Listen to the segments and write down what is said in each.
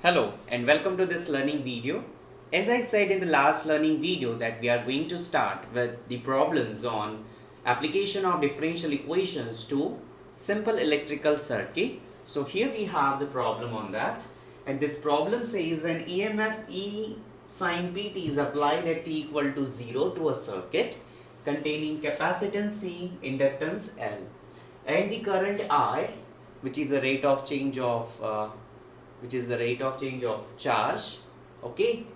Hello and welcome to this learning video. As I said in the last learning video that we are going to start with the problems on application of differential equations to simple electrical circuit. So here we have the problem on that, and this problem says an EMF E sin pt is applied at t equal to 0 to a circuit containing capacitance C, inductance L, and the current I, which is the rate of change of charge, okay,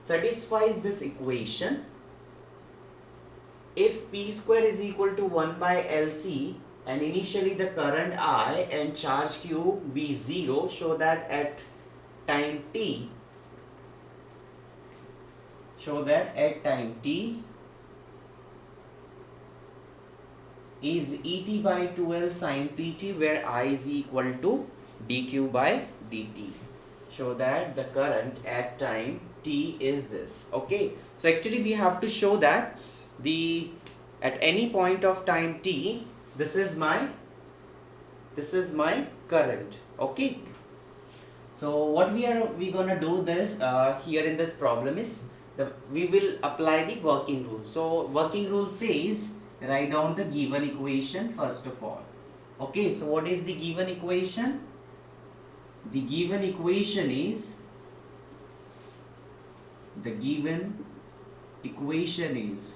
satisfies this equation if p square is equal to 1 by LC and initially the current I and charge q be 0, show that at time t is et by 2L sin pt, where I is equal to dq by dt. Show that the current at time t is this. Okay, so actually we have to show that the at any point of time t, this is my current. Okay, so what we gonna do this here in this problem is we will apply the working rule. So working rule says write down the given equation first of all. Okay, so what is the given equation? The given equation is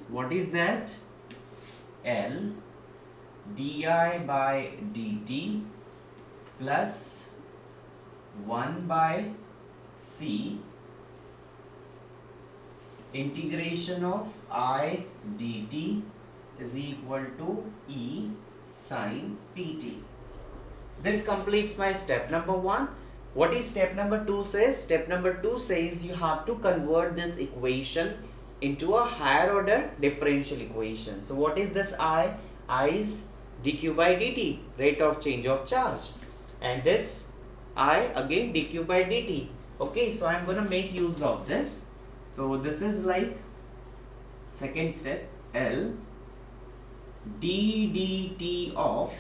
what is that? L di by dt plus 1 by C integration of I dt is equal to E sin pt. This completes my step number 1. What is step number 2 says? Step number 2 says you have to convert this equation into a higher order differential equation. So what is this I? I is dq by dt, rate of change of charge, and this I again dq by dt. Okay, so I'm gonna make use of this. So this is like second step, L ddt of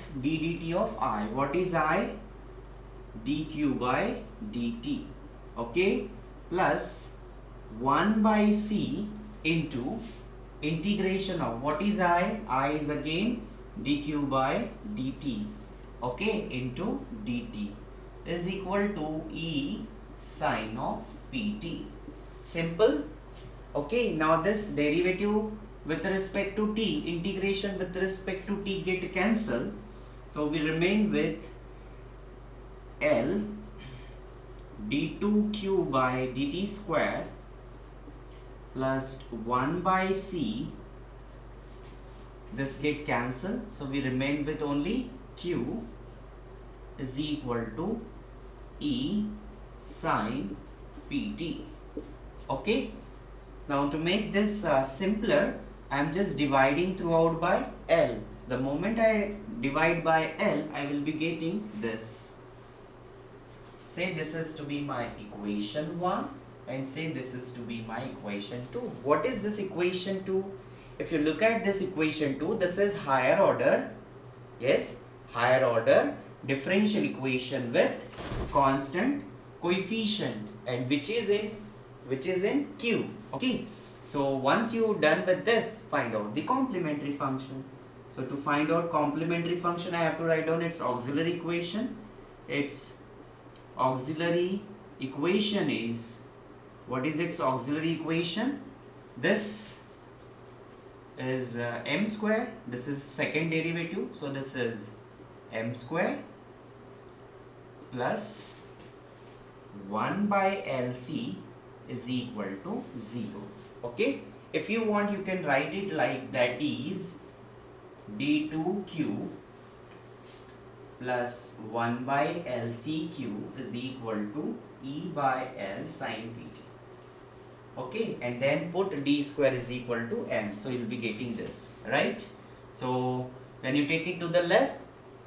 I. What is I? dq by dt. Okay, plus 1 by C into integration of what is I? I is again dq by dt. Okay, into dt is equal to E sin of pt. Simple. Okay, now this derivative with respect to t, integration with respect to t get cancelled, so we remain with L d2q by dt square plus 1 by C, this get cancelled, so we remain with only q is equal to E sin pt. Okay, now to make this simpler, I am just dividing throughout by L. The moment I divide by L, I will be getting this. Say this is to be my equation 1 and say this is to be my equation 2. What is this equation 2? If you look at this equation 2, this is higher order, yes, higher order differential equation with constant coefficient, and which is in Q. Okay, so once you done with this, find out the complementary function. So to find out complementary function, I have to write down its auxiliary equation. Its auxiliary equation is, what is its auxiliary equation? This is m square, this is second derivative, so this is m square plus 1 by LC is equal to 0. Okay, if you want you can write it like that is d2q plus 1 by LCQ is equal to E by L sin pt. Okay, and then put d square is equal to m, so you'll be getting this, right? So when you take it to the left,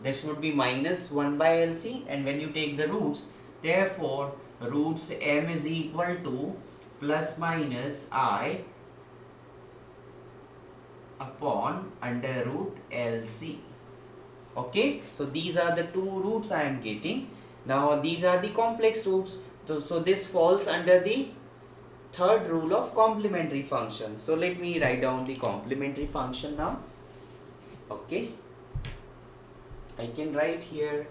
this would be minus 1 by LC, and when you take the roots, therefore roots m is equal to plus minus I upon under root LC. Okay, so these are the two roots I am getting. Now these are the complex roots. So this falls under the third rule of complementary function. So let me write down the complementary function now. Okay, I can write here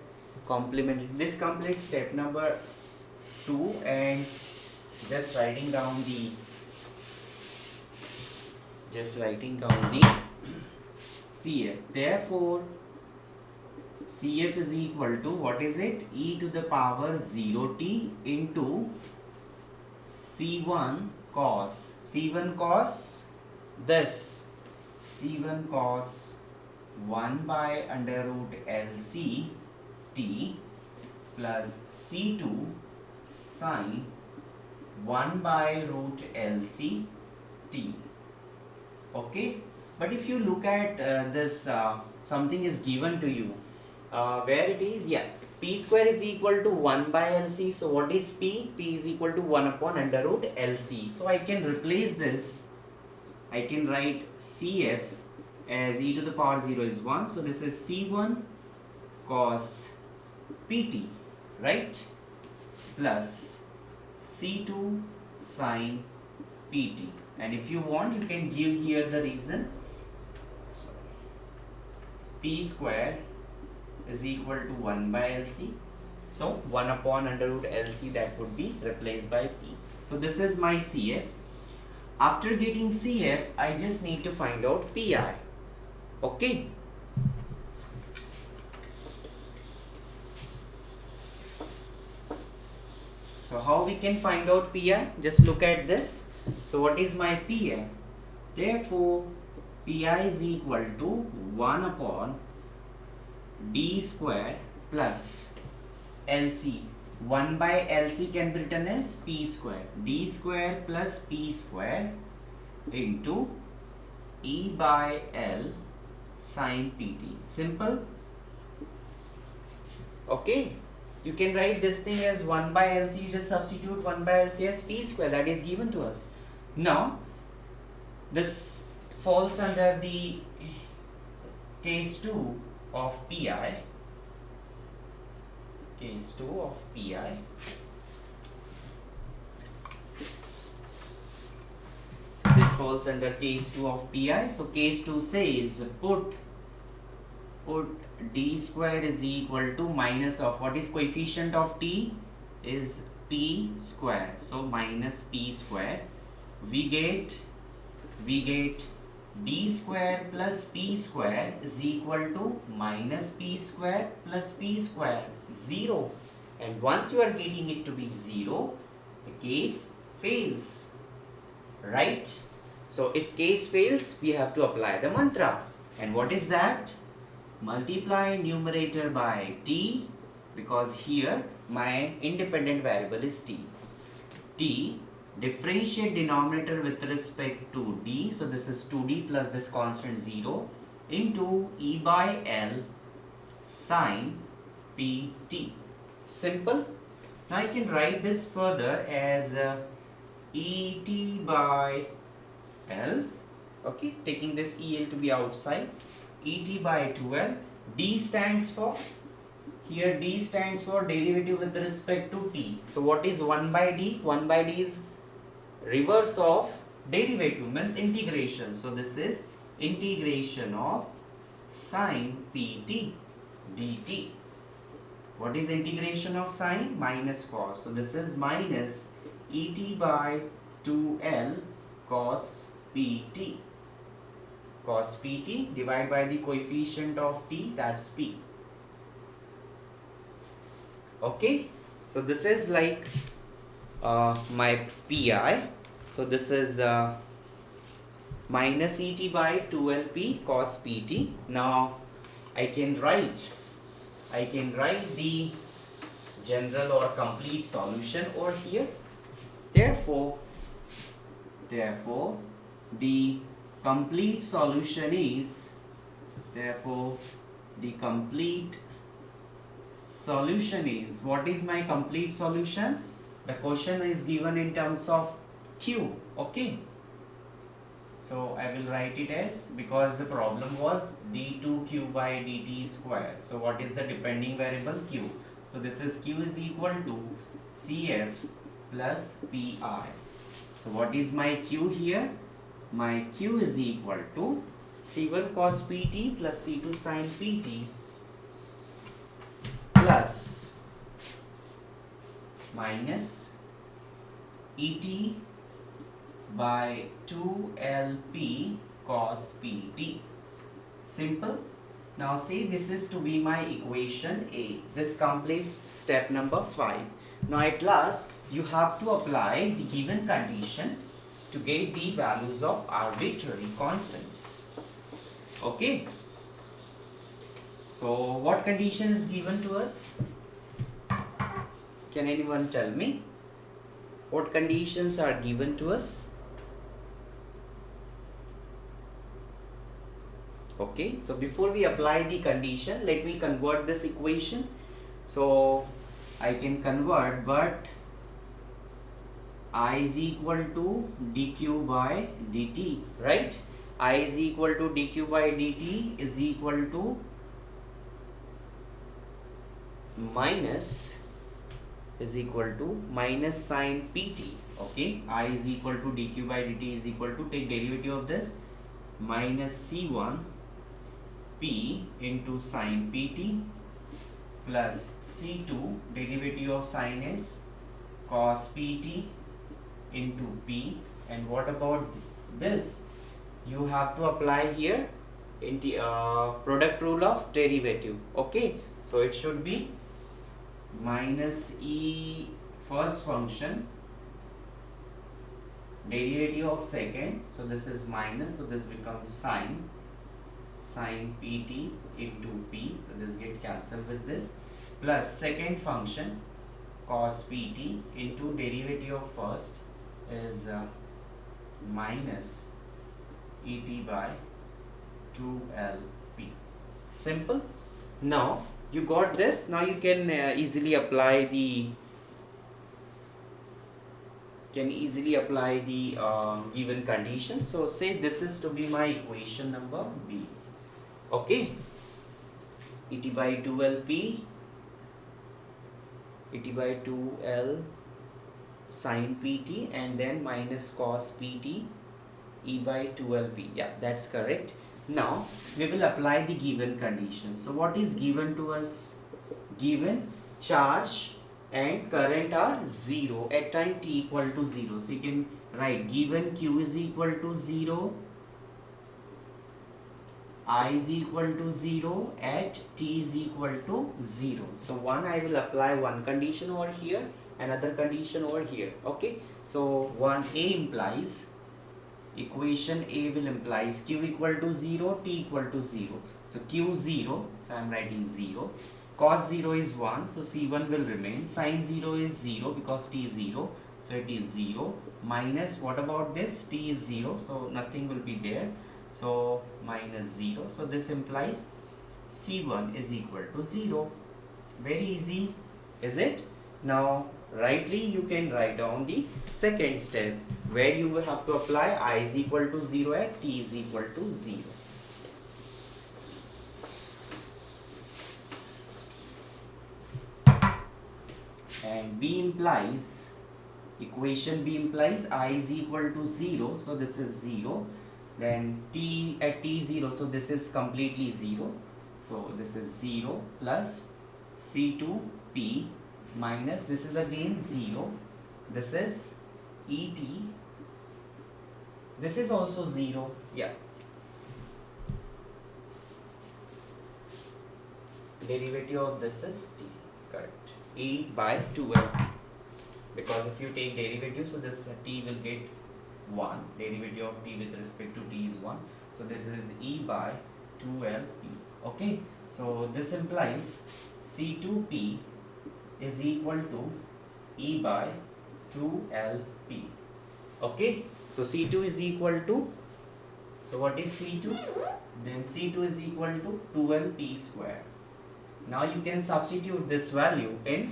complementary. This completes step number 2, and just writing down the CF. Therefore CF is equal to, what is it? E to the power 0t into C1 cos this C1 cos 1 by under root LC t plus C2 sin 1 by root LC t. Okay, but if you look at this, something is given to you, where it is, yeah, p square is equal to 1 by LC. So what is p? P is equal to 1 upon under root LC. So I can replace this. I can write CF as e to the power 0 is 1. So this is C1 cos pt, right? Plus C2 sin pt. And if you want, you can give here the reason. P square is equal to 1 by LC. So 1 upon under root LC, that would be replaced by P. So this is my CF. After getting CF, I just need to find out PI. Okay. So how we can find out PI? Just look at this. So what is my PI? Therefore, PI is equal to 1 upon d square plus LC. 1 by LC can be written as p square. D square plus p square into E by L sin pt. Simple. Okay. You can write this thing as 1 by LC. You just substitute 1 by LC as p square. That is given to us. Now, this falls under the case 2 of PI. Case 2 of PI. This falls under case 2 of PI. So case 2 says put d square is equal to minus of, what is coefficient of t? Is p square. So minus p square. We get d square plus p square is equal to minus p square plus p square, 0. And once you are getting it to be 0, the case fails, right? So if case fails, we have to apply the mantra. And what is that? Multiply numerator by t, because here my independent variable is t. T, differentiate denominator with respect to d. So this is 2d plus this constant 0 into E by L sin pt. Simple. Now I can write this further as Et by L. Okay, taking this EL to be outside. Et by 2L. D stands for, here d stands for derivative with respect to t. So what is 1 by d? 1 by d is reverse of derivative, means integration. So this is integration of sin pt dt. What is integration of sin? Minus cos. So this is minus Et by 2L cos pt. Cos pt divided by the coefficient of t, that's p. Okay, so this is like my PI. So this is minus Et by 2LP cos pt. Now I can write the general or complete solution over here. Therefore the complete solution is, what is my complete solution? The question is given in terms of q. Okay, so I will write it as, because the problem was d2q by dt square. So what is the depending variable? Q. So this is Q is equal to CF plus PI. So what is my Q here? My Q is equal to C1 cos PT plus C2 sin PT plus minus ET by 2LP cos PT. Simple. Now see, this is to be my equation A. This completes step number 5. Now at last you have to apply the given condition to get the values of arbitrary constants. Okay. So what condition is given to us? Can anyone tell me? What conditions are given to us? Okay, so before we apply the condition, let me convert this equation. So I can convert, but I is equal to dq by dt, right? I is equal to dq by dt is equal to minus sine pt. Okay, I is equal to dq by dt is equal to, take derivative of this, minus c1 p into sine pt plus c2 derivative of sine is cos pt into p. And what about this? You have to apply here in the product rule of derivative. Okay, so it should be minus e first function derivative of second, so this is minus, so this becomes sine pt into p, so this get cancelled with this, plus second function cos pt into derivative of first is minus et by 2lp. Simple. Now you got this. Now you can easily apply the given condition. So say this is to be my equation number B. Okay, et by 2lp, et by 2l sin pt, and then minus cos pt e by 2lp. Yeah, that's correct. Now we will apply the given condition. So what is given to us? Given charge and current are 0 at time t equal to 0. So you can write given q is equal to 0, I is equal to 0 at t is equal to 0. So I will apply one condition over here, another condition over here. Okay, so 1a implies, equation A will implies q equal to 0, t equal to 0. So q 0, so I am writing 0. Cos 0 is 1, so c1 will remain. Sin 0 is 0 because t is 0, so it is 0. Minus, what about this? T is 0, so nothing will be there. So minus 0. So this implies c1 is equal to 0. Very easy, is it? Now rightly you can write down the second step where you will have to apply I is equal to 0 at t is equal to 0. And B implies, equation B implies I is equal to 0, so this is 0. Then t at t0, so this is completely 0. So this is 0 plus c2p minus, this is again 0. This is et. This is also 0. Yeah. Derivative of this is t. Correct. E by 2lp. Because if you take derivative, so this t will get 1. Derivative of t with respect to t is 1. So this is e by 2lp. Okay. So this implies c2p is equal to e by 2lp. Okay. So c2 is equal to, so what is c2? Then c2 is equal to 12p square. Now you can substitute this value in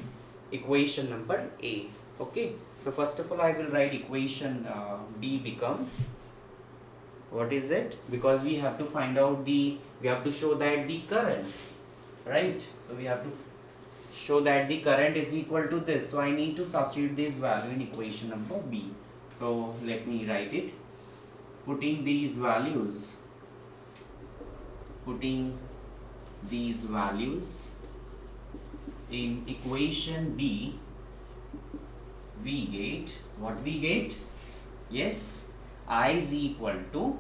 equation number A. Okay. So first of all I will write equation B becomes, what is it? Because we have to find out we have to show that the current, right? So we have to show that the current is equal to this. So I need to substitute this value in equation number B. So let me write it. Putting these values in equation B, we get what we get? Yes, I is equal to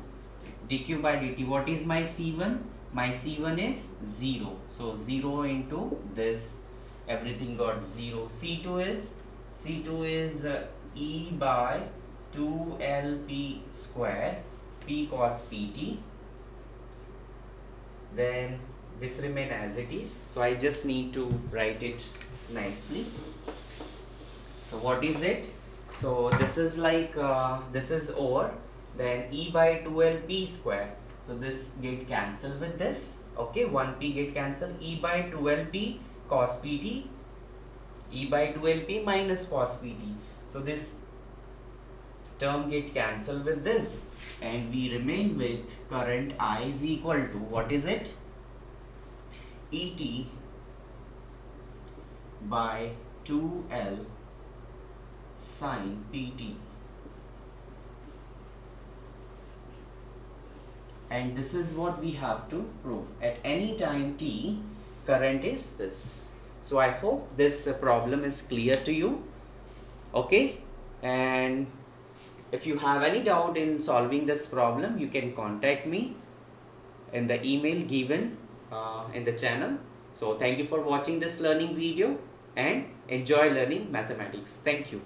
dq by dt. What is my C1? My C1 is 0. So 0 into this, everything got 0. C2 is E by 2LP square P cos Pt. Then this remain as it is. So I just need to write it nicely. So what is it? So this is like this is over, then E by 2LP square. So this get cancelled with this. Okay, 1p get cancelled. E by 2LP cos Pt. E by 2LP minus cos Pt. So this term get cancelled with this, and we remain with current I is equal to, what is it? Et by 2L sin Pt. And this is what we have to prove. At any time t, current is this. So I hope this problem is clear to you. Okay, and if you have any doubt in solving this problem, you can contact me in the email given in the channel. So thank you for watching this learning video and enjoy learning mathematics. Thank you.